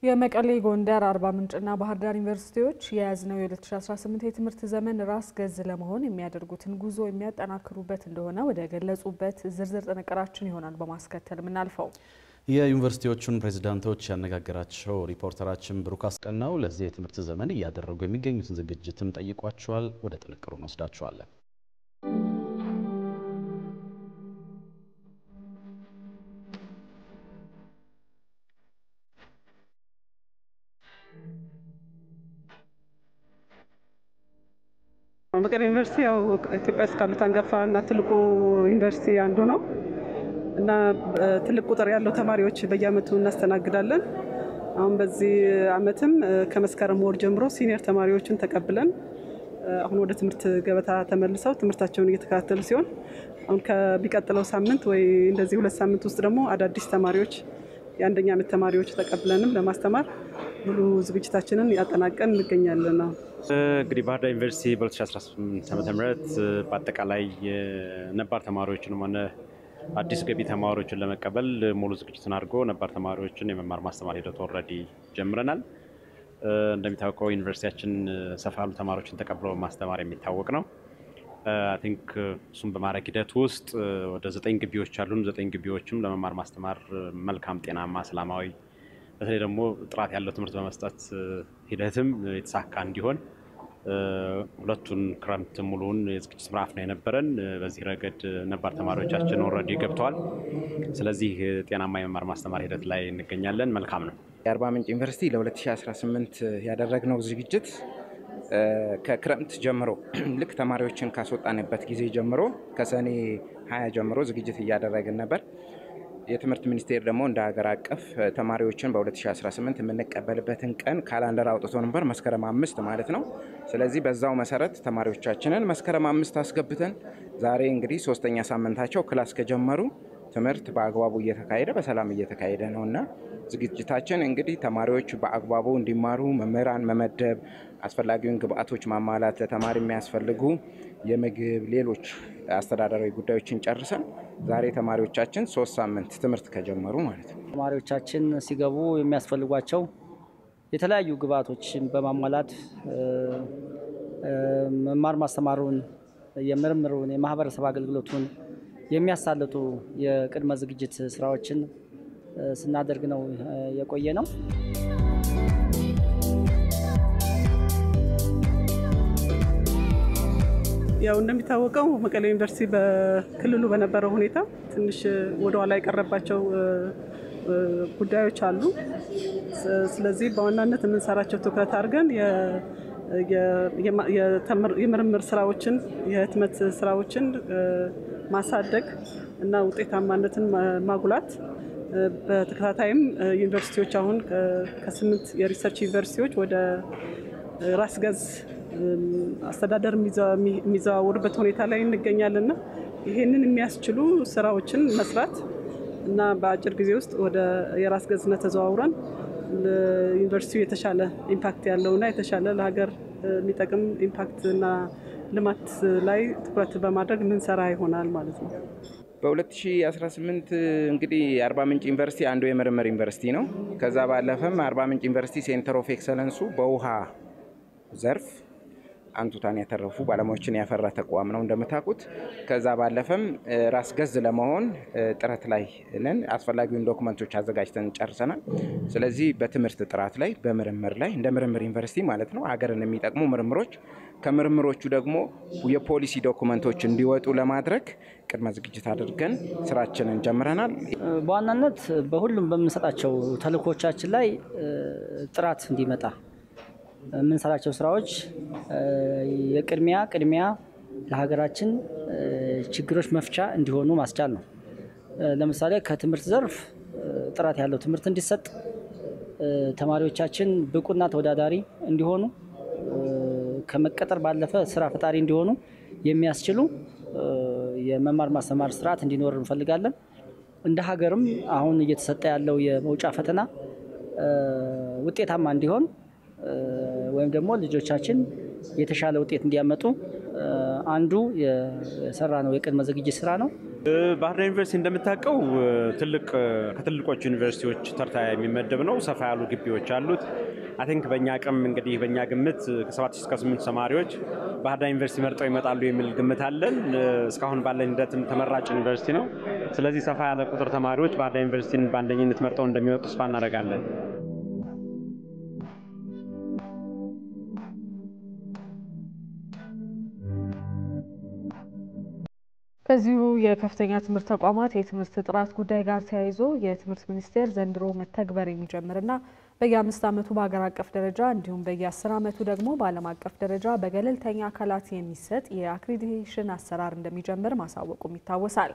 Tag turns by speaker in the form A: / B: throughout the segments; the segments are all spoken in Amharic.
A: የመቀሌ ጎንደር አርባ ምንጭና ባህር ዳር ዩኒቨርሲቲዎች የያዝነው የ2018 የትምህርት ዘመን ራስ ገዝ ለመሆን የሚያደርጉትን ጉዞ የሚያጠናክሩበት እንደሆነ ወደ ገለጹበት ዝርዝር ጥንቅራችን ይሆናል በማስከተል ምናልፈው
B: የዩኒቨርሲቲዎቹን ፕሬዝዳንቶች ያነጋገራቸው ሪፖርተራችን ብሩክ አስቀናው ለዚህ የትምህርት ዘመን እያደረጉ የሚገኙትን ዝግጅትም ጠይቋቸዋል። ወደ ጥንቅሩ እንወስዳቸዋለን።
C: መቀሌ ዩኒቨርሲቲ ያው ኢትዮጵያ ውስጥ ካሉት አንጋፋና ትልቁ ዩኒቨርሲቲ አንዱ ነው እና ትልቅ ቁጥር ያለው ተማሪዎች በየአመቱ እናስተናግዳለን። አሁን በዚህ አመትም ከመስከረም ወር ጀምሮ ሲኒየር ተማሪዎችን ተቀብለን አሁን ወደ ትምህርት ገበታ ተመልሰው ትምህርታቸውን እየተከታተሉ ሲሆን አሁን ከቢቀጥለው ሳምንት ወይ እንደዚህ 2 ሳምንት ውስጥ ደግሞ አዳዲስ ተማሪዎች የአንደኛ አመት ተማሪዎች ተቀብለንም ለማስተማር ሙሉ ዝግጅታችንን ያጠናቀን እንገኛለን ነው።
D: እንግዲህ ባህር ዳር ዩኒቨርሲቲ በ2018 ዓ.ም በአጠቃላይ ነባር ተማሪዎችን ሆነ አዲስ ገቢ ተማሪዎችን ለመቀበል ሙሉ ዝግጅትን አድርጎ ነባር ተማሪዎችን የመማር ማስተማር ሂደት ኦልሬዲ ጀምረናል። እንደሚታወቀው ዩኒቨርሲቲያችን ሰፋ ያሉ ተማሪዎችን ተቀብሎ ማስተማር የሚታወቅ ነው። አይ ቲንክ እሱም በማድረግ ሂደት ውስጥ ወደ 9 ግቢዎች አሉን። 9 ግቢዎችም ለመማር ማስተማር መልካም ጤናማ ሰላማዊ በተለይ ደግሞ ጥራት ያለው ትምህርት በመስጠት ሂደትም የተሳካ እንዲሆን ሁለቱን ክረምት ሙሉን የዝግጅት ምዕራፍ ነው የነበረን። በዚህ ረገድ ነባር ተማሪዎቻችን ኦልሬዲ ገብተዋል። ስለዚህ ጤናማ የመማር ማስተማር ሂደት ላይ እንገኛለን። መልካም ነው።
E: የአርባ ምንጭ ዩኒቨርሲቲ ለ2018 ያደረግነው ዝግጅት ከክረምት ጀምሮ ልክ ተማሪዎችን ካስወጣንበት ጊዜ ጀምሮ ከሰኔ 20 ጀምሮ ዝግጅት እያደረግን ነበር። የትምህርት ሚኒስቴር ደግሞ እንደ ሀገር አቀፍ ተማሪዎችን በ2018 የምንቀበልበትን ቀን ካላንደር አውጥቶ ነበር፣ መስከረም 5 ማለት ነው። ስለዚህ በዛው መሰረት ተማሪዎቻችንን መስከረም 5 አስገብተን ዛሬ እንግዲህ 3ኛ ሳምንታቸው ክላስ ከጀመሩ ትምህርት በአግባቡ እየተካሄደ በሰላም እየተካሄደ ነውና ዝግጅታችን እንግዲህ ተማሪዎች በአግባቡ እንዲማሩ መምህራን መመደብ፣ አስፈላጊውን ግብአቶች ማሟላት፣ ለተማሪ የሚያስፈልጉ የምግብ ሌሎች አስተዳደራዊ ጉዳዮችን ጨርሰን ዛሬ ተማሪዎቻችን 3 ሳምንት ትምህርት ከጀመሩ ማለት ነው።
F: ተማሪዎቻችን ሲገቡ የሚያስፈልጓቸው የተለያዩ ግብአቶችን በማሟላት መማር ማስተማሩን፣ የምርምሩን፣ የማህበረሰብ አገልግሎቱን የሚያሳልጡ የቅድመ ዝግጅት ስራዎችን ስናደርግ ነው የቆየ ነው።
C: ያው እንደሚታወቀው መቀሌ ዩኒቨርሲቲ በክልሉ በነበረው ሁኔታ ትንሽ ወደ ኋላ የቀረባቸው ጉዳዮች አሉ። ስለዚህ በዋናነት የምንሰራቸው ትኩረት አድርገን የምርምር ስራዎችን የህትመት ስራዎችን ማሳደግ እና ውጤታማነትን ማጉላት በተከታታይም ዩኒቨርሲቲዎች አሁን ከ8 የሪሰርች ዩኒቨርሲቲዎች ወደ ራስ ገዝ አስተዳደር የሚዘዋወሩበት ሁኔታ ላይ እንገኛለንና ይሄንን የሚያስችሉ ስራዎችን መስራት እና በአጭር ጊዜ ውስጥ ወደ የራስ ገዝነት ተዘዋውረን ለዩኒቨርሲቲው የተሻለ ኢምፓክት ያለውና የተሻለ ለሀገር የሚጠቅም ኢምፓክት እና ልማት ላይ ትኩረት በማድረግ ምንሰራ ይሆናል ማለት ነው።
E: በ2018 እንግዲህ አርባ ምንጭ ዩኒቨርሲቲ አንዱ የምርምር ዩኒቨርሲቲ ነው። ከዛ ባለፈም አርባ ምንጭ ዩኒቨርሲቲ ሴንተር ኦፍ ኤክሰለንሱ በውሃ ዘርፍ አንቱታን ያተረፉ ባለሙያዎችን ያፈራ ተቋም ነው እንደምታውቁት። ከዛ ባለፈም ራስ ገዝ ለመሆን ጥረት ላይ ነን። አስፈላጊውን ዶክመንቶች አዘጋጅተን ጨርሰናል። ስለዚህ በትምህርት ጥራት ላይ በምርምር ላይ እንደ ምርምር ዩኒቨርሲቲ ማለት ነው ሀገርን የሚጠቅሙ ምርምሮች ከምርምሮቹ ደግሞ የፖሊሲ ዶክመንቶች እንዲወጡ ለማድረግ ቅድመ ዝግጅት አድርገን ስራችንን ጀምረናል።
F: በዋናነት በሁሉም በምንሰጣቸው ተልእኮቻችን ላይ ጥራት እንዲመጣ የምንሰራቸው ስራዎች ቅድሚያ ለሀገራችን ችግሮች መፍቻ እንዲሆኑ ማስቻል ነው። ለምሳሌ ከትምህርት ዘርፍ ጥራት ያለው ትምህርት እንዲሰጥ፣ ተማሪዎቻችን ብቁና ተወዳዳሪ እንዲሆኑ፣ ከመቀጠር ባለፈ ስራ ፈጣሪ እንዲሆኑ የሚያስችሉ የመማር ማስተማር ስርዓት እንዲኖር እንፈልጋለን። እንደ ሀገርም አሁን እየተሰጠ ያለው የመውጫ ፈተና ውጤታማ እንዲሆን ወይም ደግሞ ልጆቻችን የተሻለ ውጤት እንዲያመጡ አንዱ የሰራ ነው የቅድመ ዝግጅት ስራ ነው።
D: ባህር ዳር ዩኒቨርሲቲ እንደምታውቀው ከትልቆቹ ዩኒቨርሲቲዎች ተርታ የሚመደብ ነው። ሰፋ ያሉ ግቢዎች አሉት። አይ ቲንክ በእኛ አቅም እንግዲህ በእኛ ግምት ከ7 እስከ 8 ተማሪዎች ባህር ዳር ዩኒቨርሲቲ መርጠው ይመጣሉ የሚል ግምት አለን። እስካሁን ባለን ሂደትም ተመራጭ ዩኒቨርሲቲ ነው። ስለዚህ ሰፋ ያለ ቁጥር ተማሪዎች ባህር ዳር ዩኒቨርሲቲን በአንደኝነት መርጠው እንደሚወጡ ተስፋ እናደርጋለን።
A: ከዚሁ የከፍተኛ ትምህርት ተቋማት የትምህርት ጥራት ጉዳይ ጋር ተያይዞ የትምህርት ሚኒስቴር ዘንድሮ መተግበር የሚጀምርና በየ5 ዓመቱ በሀገር አቀፍ ደረጃ እንዲሁም በየ10 ዓመቱ ደግሞ በዓለም አቀፍ ደረጃ በገለልተኛ አካላት የሚሰጥ የአክሬዲቴሽን አሰራር እንደሚጀምር ማሳወቁም ይታወሳል።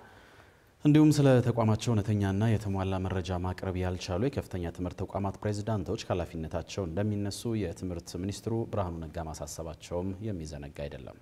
B: እንዲሁም ስለ ተቋማቸው እውነተኛና የተሟላ መረጃ ማቅረብ ያልቻሉ የከፍተኛ ትምህርት ተቋማት ፕሬዝዳንቶች ከኃላፊነታቸው እንደሚነሱ የትምህርት ሚኒስትሩ ብርሃኑ ነጋ ማሳሰባቸውም የሚዘነጋ አይደለም።